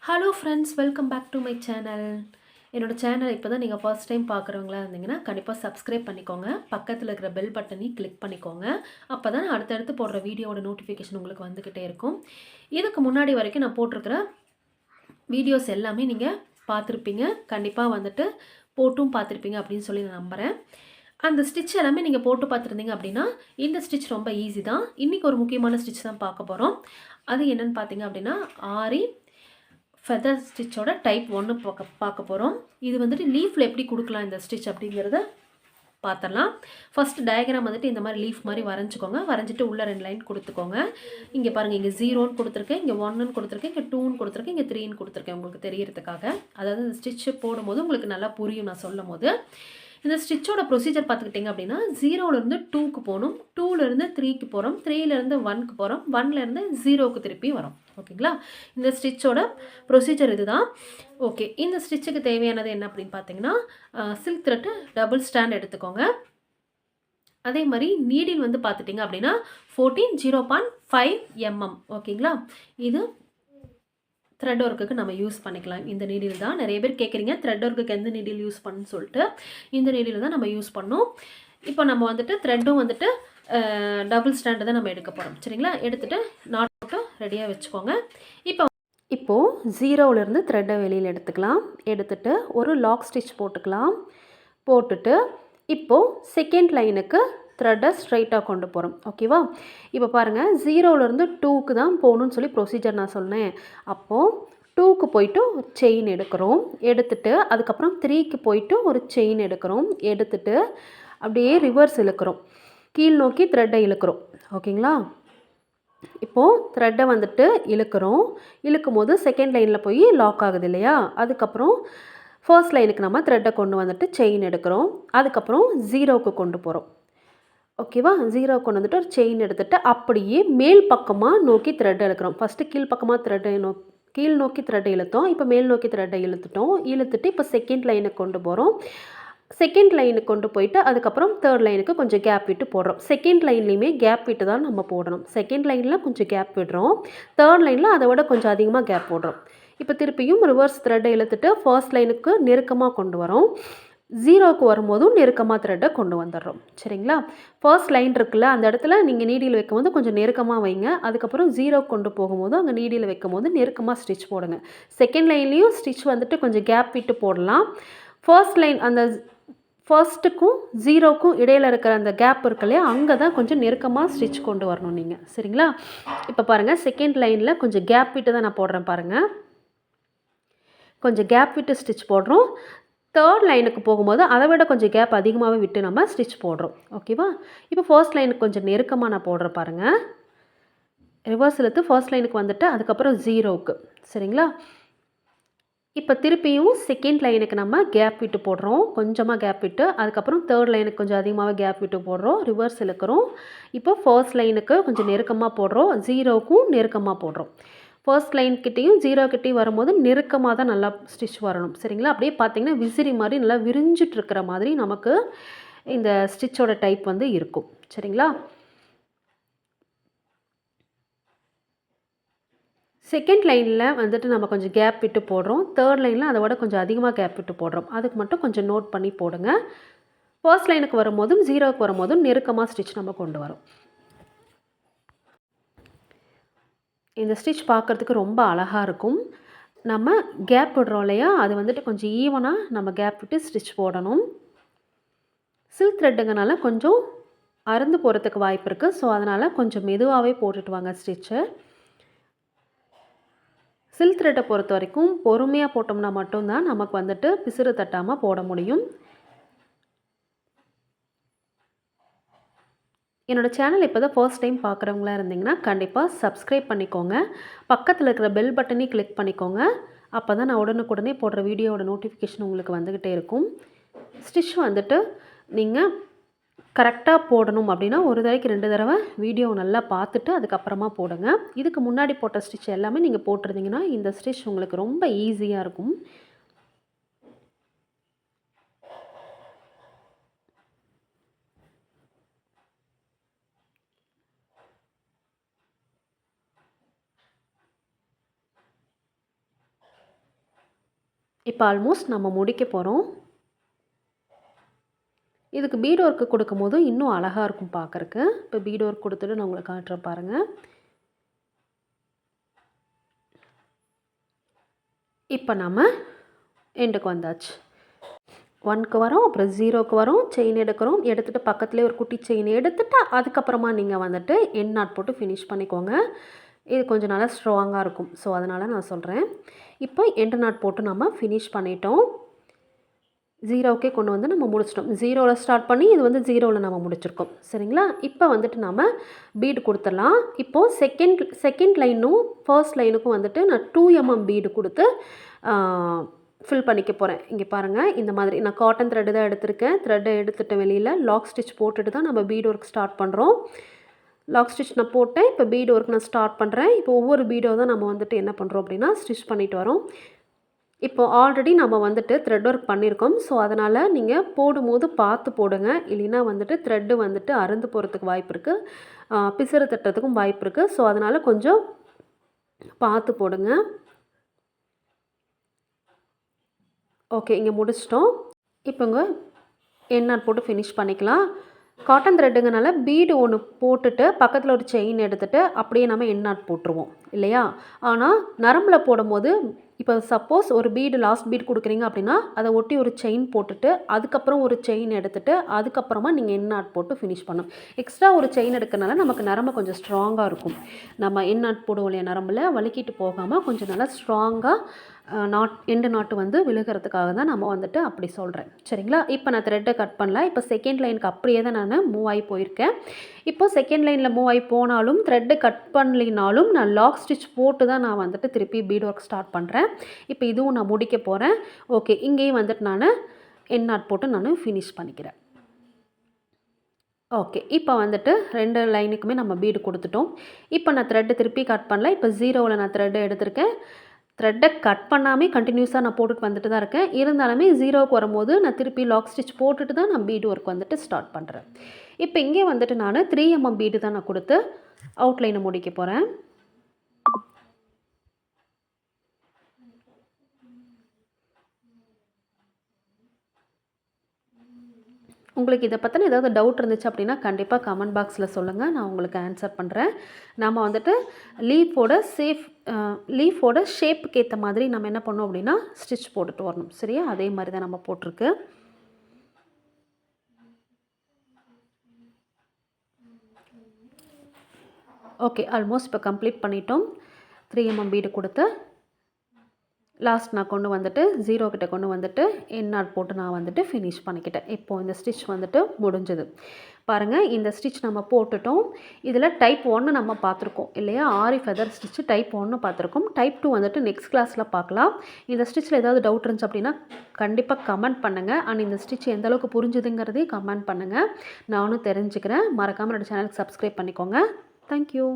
Hello friends, welcome back to my channel. என்னோட channel இப்போ தான் நீங்கள் ஃபர்ஸ்ட் டைம் பார்க்குறவங்களா இருந்தீங்கன்னா கண்டிப்பாக சப்ஸ்கிரைப் பண்ணிக்கோங்க. பக்கத்தில் இருக்கிற பெல் பட்டனையும் கிளிக் பண்ணிக்கோங்க. அப்போ தான் அடுத்தடுத்து போடுற வீடியோட நோட்டிஃபிகேஷன் உங்களுக்கு வந்துக்கிட்டே இருக்கும். இதுக்கு முன்னாடி வரைக்கும் நான் போட்டிருக்கிற வீடியோஸ் எல்லாமே நீங்கள் பார்த்துருப்பீங்க. கண்டிப்பாக வந்துட்டு போட்டும் பார்த்துருப்பீங்க அப்படின்னு சொல்லி நான் நம்புகிறேன். அந்த ஸ்டிச் எல்லாமே நீங்கள் போட்டு பார்த்துருந்தீங்க அப்படின்னா இந்த ஸ்டிச் ரொம்ப ஈஸி தான். இன்றைக்கி ஒரு முக்கியமான ஸ்டிச் தான் பார்க்க போகிறோம். அது என்னென்னு பார்த்தீங்க அப்படின்னா ஆரி ஃபெதர் ஸ்டிச்சோட டைப் 1 பார்க்க போகிறோம். இது வந்துட்டு லீஃபில் எப்படி கொடுக்கலாம் இந்த ஸ்டிச் அப்படிங்கிறத பார்த்துடலாம். ஃபர்ஸ்ட் டயக்ராம் வந்துட்டு இந்த மாதிரி லீஃப் மாதிரி வரைஞ்சிக்கோங்க. வரைஞ்சிட்டு உள்ள 2 லைன் கொடுத்துக்கோங்க. இங்கே பாருங்கள், இங்கே 0ன்னு கொடுத்துருக்கேன், இங்கே 1ன்னு கொடுத்துருக்கேன், இங்கே 2ன்னு கொடுத்துருக்கேன், இங்கே 3ன்னு கொடுத்துருக்கேன். உங்களுக்கு தெரியறதுக்காக, அதாவது இந்த ஸ்டிச்சு போடும்போது உங்களுக்கு நல்லா புரியும் நான் சொல்லும் போது. இந்த ஸ்டிச்சோட ப்ரொசீஜர் பார்த்துக்கிட்டிங்க அப்படின்னா 0லேருந்து 2க்கு போகணும், 2லேருந்து 3க்கு போகிறோம், 3லேருந்து 1க்கு போகிறோம், 1லேருந்து 0க்கு திருப்பி வரும். ஓகேங்களா? இந்த ஸ்டிச்சோட ப்ரொசீஜர் இதுதான். ஓகே, இந்த ஸ்டிச்சுக்கு தேவையானது என்ன அப்படின்னு பார்த்தீங்கன்னா சில்க் த்ரெட்டு டபுள் ஸ்டாண்ட் எடுத்துக்கோங்க. அதே மாதிரி நீடில் வந்து பார்த்துட்டிங்க அப்படின்னா 14 0.5 mm. ஓகேங்களா? இது த்ரெட் ஒர்க்குக்கு நம்ம யூஸ் பண்ணிக்கலாம். இந்த நீடில் தான் நிறைய பேர் கேட்குறீங்க, த்ரெட் ஒர்க்குக்கு எந்த நீடில் யூஸ் பண்ணுன்னு சொல்லிட்டு. இந்த நீடில் தான் நம்ம யூஸ் பண்ணோம். இப்போ நம்ம வந்துட்டு த்ரெட்டும் வந்துட்டு டபுள் ஸ்டாண்டு தான் நம்ம எடுக்க போகிறோம். சரிங்களா? எடுத்துகிட்டு நாட் போட்டு ரெடியாக வச்சுக்கோங்க. இப்போது 0லேருந்து த்ரெட்டை வெளியில் எடுத்துக்கலாம். எடுத்துகிட்டு ஒரு லாக் ஸ்டிச் போட்டுக்கலாம். போட்டுட்டு இப்போது செகண்ட் லைனுக்கு த்ரெட்டை ஸ்ட்ரைட்டாக கொண்டு போகிறோம். ஓகேவா? இப்போ பாருங்கள், 0லேருந்து 2க்கு தான் போகணுன்னு சொல்லி ப்ரொசீஜர் நான் சொன்னேன். அப்போது 2க்கு போயிட்டு ஒரு செயின் எடுக்கிறோம். எடுத்துகிட்டு அதுக்கப்புறம் 3க்கு போயிட்டு ஒரு செயின் எடுக்கிறோம். எடுத்துகிட்டு அப்படியே ரிவர்ஸ் இழுக்கிறோம், கீழ் நோக்கி த்ரெட்டை இழுக்கிறோம். ஓகேங்களா? இப்போது த்ரெட்டை வந்துட்டு இழுக்கிறோம். இழுக்கும் போது செகண்ட் லைனில் போய் லாக் ஆகுது இல்லையா? அதுக்கப்புறம் ஃபர்ஸ்ட் லைனுக்கு நம்ம த்ரெட்டை கொண்டு வந்துட்டு செயின் எடுக்கிறோம். அதுக்கப்புறம் 0க்கு கொண்டு போகிறோம். ஓகேவா? 0க்கு கொண்டு வந்துட்டு ஒரு செயின் எடுத்துகிட்டு அப்படியே மேல் பக்கமாக நோக்கி த்ரெட்டை இழுக்கிறோம். ஃபஸ்ட்டு கீழ் பக்கமாக த்ரெட்டை கீழ் நோக்கி த்ரெட்டை இழுத்தோம். இப்போ மேல் நோக்கி த்ரெட்டை இழுத்துட்டோம். இழுத்துட்டு இப்போ செகண்ட் லைனுக்கு கொண்டு போகிறோம். செகண்ட் லைனுக்கு கொண்டு போயிட்டு அதுக்கப்புறம் தேர்ட் லைனுக்கு கொஞ்சம் கேப் விட்டு போடுறோம். செகண்ட் லைன்லேயுமே கேப் விட்டு தான் நம்ம போடணும். செகண்ட் லைனில் கொஞ்சம் கேப் விடுறோம், தேர்ட் லைனில் அதை விட கொஞ்சம் அதிகமாக கேப் போடுறோம். இப்போ திருப்பியும் ரிவர்ஸ் த்ரெட்டை இழுத்துட்டு ஃபர்ஸ்ட் லைனுக்கு நெருக்கமாக கொண்டு வரோம். 0க்கு வரும்போதும் நெருக்கமாக த்ரெட்டை கொண்டு வந்துடுறோம். சரிங்களா? ஃபர்ஸ்ட் லைன் இருக்குல்ல, அந்த இடத்துல நீங்கள் நீடியில் வைக்கும்போது கொஞ்சம் நெருக்கமாக வைங்க. அதுக்கப்புறம் 0க்கு கொண்டு போகும்போது அங்கே நீடியில் வைக்கும்போது நெருக்கமாக ஸ்டிச் போடுங்க. செகண்ட் லைன்லேயும் ஸ்டிச் வந்துட்டு கொஞ்சம் கேப் விட்டு போடலாம். ஃபர்ஸ்ட் லைன் அந்த ஃபர்ஸ்ட்டுக்கும் 0க்கும் இடையில் இருக்கிற அந்த கேப் இருக்கு இல்லையா, அங்கே தான் கொஞ்சம் நெருக்கமாக ஸ்டிச் கொண்டு வரணும் நீங்கள். சரிங்களா? இப்போ பாருங்கள், செகண்ட் லைனில் கொஞ்சம் கேப் விட்டு தான் நான் போடுறேன் பாருங்கள். கொஞ்சம் கேப் விட்டு ஸ்டிச் போடுறோம். தேர்ட் லைனுக்கு போகும்போது அதை விட கொஞ்சம் கேப் அதிகமாகவே விட்டு நம்ம ஸ்டிச் போடுறோம். ஓகேவா? இப்போ ஃபர்ஸ்ட் லைனுக்கு கொஞ்சம் நெருக்கமாக நான் போடுறேன் பாருங்கள். ரிவர்ஸ் இழுத்து ஃபர்ஸ்ட் லைனுக்கு வந்துட்டு அதுக்கப்புறம் 0க்கு. சரிங்களா? இப்போ திருப்பியும் செகண்ட் லைனுக்கு நம்ம கேப் விட்டு போடுறோம், கொஞ்சமாக கேப் விட்டு. அதுக்கப்புறம் தேர்ட் லைனுக்கு கொஞ்சம் அதிகமாகவே கேப் விட்டு போடுறோம், ரிவர்ஸ் இழுக்கிறோம். இப்போ ஃபர்ஸ்ட் லைனுக்கு கொஞ்சம் நெருக்கமாக போடுறோம், 0க்கும் நெருக்கமாக போடுறோம். ஃபர்ஸ்ட் லைன்கிட்டையும் 0கிட்டையும் வரும்போது நெருக்கமாக தான் நல்லா ஸ்டிச் வரணும். சரிங்களா? அப்படியே பார்த்தீங்கன்னா விசிறி மாதிரி நல்லா விரிஞ்சிட்டு இருக்கிற மாதிரி நமக்கு இந்த ஸ்டிச்சோட டைப் வந்து இருக்கும். சரிங்களா? செகண்ட் லைனில் வந்துட்டு நம்ம கொஞ்சம் கேப் விட்டு போடுறோம், தேர்ட் லைனில் அதை விட கொஞ்சம் அதிகமாக கேப் விட்டு போடுறோம். அதுக்கு மட்டும் கொஞ்சம் நோட் பண்ணி போடுங்க. ஃபர்ஸ்ட் லைனுக்கு வரும்போதும் 0க்கு வரும்போதும் நெருக்கமாக ஸ்டிச் நம்ம கொண்டு வரோம். இந்த ஸ்டிச் பார்க்குறதுக்கு ரொம்ப அழகாக இருக்கும். நம்ம கேப் விடுறோம் இல்லையா, அது வந்துட்டு கொஞ்சம் ஈவனாக நம்ம கேப் விட்டு ஸ்டிச் போடணும். சில்க் த்ரெட்டுங்கனால கொஞ்சம் அறுந்து போகிறதுக்கு வாய்ப்பு இருக்குது. ஸோ அதனால் கொஞ்சம் மெதுவாகவே போட்டுட்டு வாங்க ஸ்டிச்சு. சில்க் த்ரெட்டை பொறுத்த வரைக்கும் பொறுமையாக போட்டோம்னா மட்டும்தான் நமக்கு வந்துட்டு பிசுறு தட்டாமல் போட முடியும். என்னோடய சேனல் இப்போ தான் ஃபர்ஸ்ட் டைம் பார்க்குறவங்களா இருந்தீங்கன்னா கண்டிப்பாக சப்ஸ்கிரைப் பண்ணிக்கோங்க. பக்கத்தில் இருக்கிற பெல் பட்டனையும் கிளிக் பண்ணிக்கோங்க. அப்போ தான் நான் உடனுக்குடனே போடுற வீடியோவோட நோட்டிஃபிகேஷன் உங்களுக்கு வந்துக்கிட்டே இருக்கும். ஸ்டிச் வந்துட்டு நீங்கள் கரெக்டாக போடணும் அப்படின்னா ஒரு தடவைக்கு 2 தடவை வீடியோ நல்லா பார்த்துட்டு அதுக்கப்புறமா போடுங்க. இதுக்கு முன்னாடி போட்ட ஸ்டிச் எல்லாமே நீங்கள் போட்டிருந்தீங்கன்னா இந்த ஸ்டிச் உங்களுக்கு ரொம்ப ஈஸியாக இருக்கும். இப்போ ஆல்மோஸ்ட் நம்ம முடிக்க போகிறோம். இதுக்கு பீட் ஒர்க்கு கொடுக்கும்போது இன்னும் அழகாக இருக்கும் பார்க்குறக்கு. இப்போ பீட் ஒர்க் கொடுத்துட்டு நான் உங்களுக்கு காட்டுறேன் பாருங்கள். இப்போ நம்ம எண்டுக்கு வந்தாச்சு. 1க்கு வரோம், அப்புறம் 0க்கு வரோம், செயின் எடுக்கிறோம். எடுத்துகிட்டு பக்கத்துலேயே ஒரு குட்டி செயின் எடுத்துகிட்டு அதுக்கப்புறமா நீங்கள் வந்துட்டு எண்ட் நாட் போட்டு ஃபினிஷ் பண்ணிக்கோங்க. இது கொஞ்சம் நல்லா ஸ்ட்ராங்காக இருக்கும். ஸோ அதனால் நான் சொல்கிறேன். இப்போ எண்ட் நாட் போட்டு நம்ம ஃபினிஷ் பண்ணிட்டோம். 0க்கே கொண்டு வந்து நம்ம முடிச்சிட்டோம். 0வில் ஸ்டார்ட் பண்ணி இது வந்து 0வில் நம்ம முடிச்சிருக்கோம். சரிங்களா? இப்போ வந்துட்டு நம்ம பீடு கொடுத்துடலாம். இப்போது செகண்ட் லைனும் ஃபர்ஸ்ட் லைனுக்கும் வந்துட்டு நான் 2 mm பீடு கொடுத்து ஃபில் பண்ணிக்க போகிறேன். இங்கே பாருங்கள், இந்த மாதிரி நான் காட்டன் த்ரெட்டு தான் எடுத்திருக்கேன். த்ரெட்டை எடுத்துகிட்டு வெளியில் லாக் ஸ்டிச் போட்டுட்டு தான் நம்ம பீட் ஒர்க் ஸ்டார்ட் பண்ணுறோம். லாக் ஸ்டிச் நான் போட்டேன். இப்போ பீட் ஒர்க் நான் ஸ்டார்ட் பண்ணுறேன். இப்போ ஒவ்வொரு பீடோ தான் நம்ம வந்துட்டு என்ன பண்ணுறோம் அப்படின்னா ஸ்டிச் பண்ணிட்டு வரோம். இப்போ ஆல்ரெடி நம்ம வந்துட்டு த்ரெட் ஒர்க் பண்ணியிருக்கோம். ஸோ அதனால் நீங்கள் போடும்போது பார்த்து போடுங்க. இல்லைன்னா வந்துட்டு த்ரெட்டு வந்துட்டு அறுந்து போகிறதுக்கு வாய்ப்பு இருக்குது, பிசுறு தட்டுறதுக்கும் வாய்ப்பு இருக்குது. ஸோ அதனால் கொஞ்சம் பார்த்து போடுங்க. ஓகே, இங்கே முடிச்சிட்டோம். இப்போங்க எண்ட் நாட் போட்டு ஃபினிஷ் பண்ணிக்கலாம். காட்டன் த்ரெட்டுங்கனால பீடு ஒன்று போட்டுட்டு பக்கத்தில் ஒரு செயின் எடுத்துகிட்டு அப்படியே நம்ம எண்ட் நாட் போட்டுருவோம் இல்லையா? ஆனால் நரம்பில் போடும்போது இப்போ சப்போஸ் ஒரு பீடு லாஸ்ட் பீட் கொடுக்குறீங்க அப்படின்னா அதை ஒட்டி ஒரு செயின் போட்டுட்டு அதுக்கப்புறம் ஒரு செயின் எடுத்துகிட்டு அதுக்கப்புறமா நீங்கள் எண்ட் நாட் போட்டு ஃபினிஷ் பண்ணணும். எக்ஸ்ட்ரா ஒரு செயின் எடுக்கிறனால நமக்கு நரம்பு கொஞ்சம் ஸ்ட்ராங்காக இருக்கும். நம்ம எண்ட் நாட் போடுவோம் இல்லையா, நரம்பில் வலிக்கிட்டு போகாமல் கொஞ்சம் நல்லா ஸ்ட்ராங்காக எண்டு நாட்டு வந்து விழுகிறதுக்காக தான் நம்ம வந்துட்டு அப்படி சொல்கிறேன். சரிங்களா? இப்போ நான் த்ரெட்டை கட் பண்ணல. இப்போ செகண்ட் லைனுக்கு அப்படியே தான் நான் மூவ் ஆகி போயிருக்கேன். இப்போ செகண்ட் லைனில் மூவ் ஆகி போனாலும் த்ரெட்டை கட் பண்ணலினாலும் நான் லாக் ஸ்டிச் போட்டு தான் நான் வந்துட்டு திருப்பி பீட் ஒர்க் ஸ்டார்ட் பண்ணுறேன். இப்போ இதுவும் நான் முடிக்க போகிறேன். ஓகே, இங்கேயும் வந்துட்டு நான் எண்ட் நாட் போட்டு நான் ஃபினிஷ் பண்ணிக்கிறேன். ஓகே, இப்போ வந்துட்டு 2 லைனுக்குமே நம்ம பீடு கொடுத்துட்டோம். இப்போ நான் த்ரெட்டை திருப்பி கட் பண்ணல. இப்போ 0வில் நான் த்ரெட்டை எடுத்திருக்கேன். த்ரெட்டை கட் பண்ணாமே கண்டினியூஸாக நான் போட்டுட்டு வந்துட்டு தான் இருக்கேன். இருந்தாலுமே 0க்கு வரும்போது நான் திருப்பி லாக் ஸ்டிச் போட்டுட்டு தான் நான் பீடு ஒர்க் வந்துட்டு ஸ்டார்ட் பண்ணுறேன். இப்போ இங்கே வந்துட்டு நான் 3 mm பீடு தான் நான் கொடுத்து அவுட்லைனை முடிக்க போகிறேன். உங்களுக்கு இதை பற்றின ஏதாவது டவுட் இருந்துச்சு அப்படின்னா கண்டிப்பாக கமெண்ட் பாக்ஸில் சொல்லுங்கள், நான் உங்களுக்கு ஆன்சர் பண்ணுறேன். நம்ம வந்துட்டு லீஃபோட ஷேப்புக்கு ஏற்ற மாதிரி நம்ம என்ன பண்ணோம் அப்படின்னா ஸ்டிச் போட்டுட்டு வரணும். சரியா? அதே மாதிரி தான் நம்ம போட்டிருக்கு. ஓகே, ஆல்மோஸ்ட் இப்போ கம்ப்ளீட் பண்ணிட்டோம். 3 mm பீடு கொடுத்து லாஸ்ட் நான் கொண்டு வந்துட்டு 0 கிட்ட கொண்டு வந்துட்டு எண்ட் நாட் போட்டு நான் வந்துட்டு ஃபினிஷ் பண்ணிக்கிட்டேன். இப்போது இந்த ஸ்டிச் வந்துட்டு முடிஞ்சது. பாருங்கள், இந்த ஸ்டிச் நம்ம போட்டுட்டோம். இதில் டைப் 1 நம்ம பார்த்துருக்கோம் இல்லையா? ஆரி ஃபெதர் ஸ்டிச் டைப் 1 பார்த்துருக்கோம். டைப் 2 வந்துட்டு நெக்ஸ்ட் கிளாஸில் பார்க்கலாம். இந்த ஸ்டிச்சில் ஏதாவது டவுட் இருந்துச்சு அப்படின்னா கண்டிப்பாக கமெண்ட் பண்ணுங்கள். அண்ட் இந்த ஸ்டிச் எந்த அளவுக்கு புரிஞ்சுதுங்கிறதையும் கமெண்ட் பண்ணுங்கள், நானும் தெரிஞ்சுக்கிறேன். மறக்காமல் என்னோட சேனலுக்கு சப்ஸ்கிரைப் பண்ணிக்கோங்க. தேங்க்யூ.